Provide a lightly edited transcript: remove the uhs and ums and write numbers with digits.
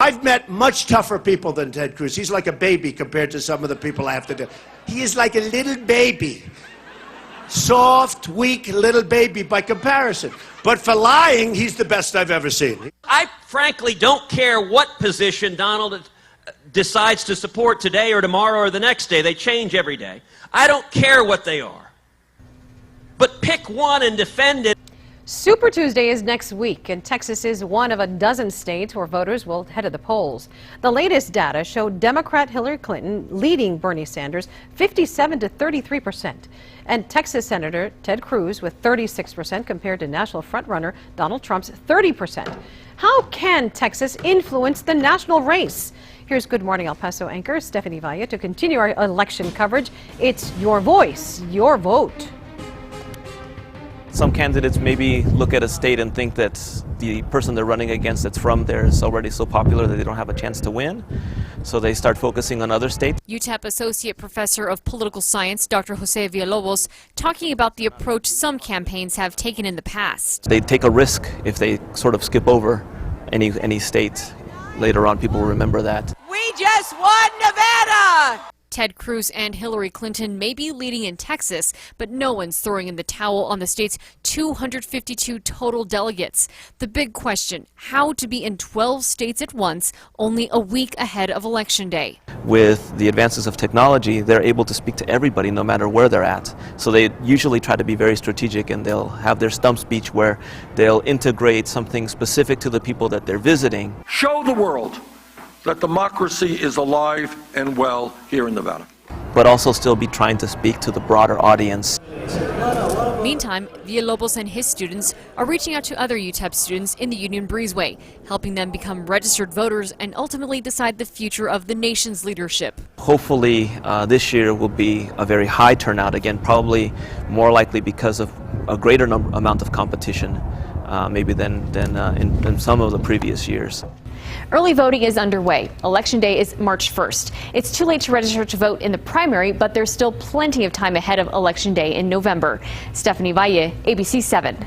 I've met much tougher people than Ted Cruz. He's like a baby compared to some of the people I have to do. He is like a little baby. Soft, weak little baby by comparison. But for lying, he's the best I've ever seen. I frankly don't care what position Donald decides to support today or tomorrow or the next day. They change every day. I don't care what they are. But pick one and defend it. Super Tuesday is next week, and Texas is one of a dozen states where voters will head to the polls. The latest data showed Democrat Hillary Clinton leading Bernie Sanders 57 to 33%, and Texas Senator Ted Cruz with 36% compared to national frontrunner Donald Trump's 30%. How can Texas influence the national race? Here's Good Morning El Paso anchor Stephanie Valle to continue our election coverage. It's your voice, your vote. Some candidates maybe look at a state and think that the person they're running against that's from there is already so popular that they don't have a chance to win. So they start focusing on other states. UTEP Associate Professor of Political Science, Dr. Jose Villalobos, talking about the approach some campaigns have taken in the past. They take a risk if they sort of skip over any state. Later on, people will remember that. We just won Nevada! Ted Cruz and Hillary Clinton may be leading in Texas, but no one's throwing in the towel on the state's 252 total delegates. The big question, how to be in 12 states at once, only a week ahead of Election Day. With the advances of technology, they're able to speak to everybody no matter where they're at. So they usually try to be very strategic, and they'll have their stump speech where they'll integrate something specific to the people that they're visiting. Show the world that democracy is alive and well here in Nevada. But also still be trying to speak to the broader audience. Meantime, Villalobos and his students are reaching out to other UTEP students in the Union Breezeway, helping them become registered voters and ultimately decide the future of the nation's leadership. Hopefully this year will be a very high turnout, again, probably more likely because of a greater amount of competition maybe than in some of the previous years. Early voting is underway. Election Day is March 1st. It's too late to register to vote in the primary, but there's still plenty of time ahead of Election Day in November. Stephanie Valle, ABC 7.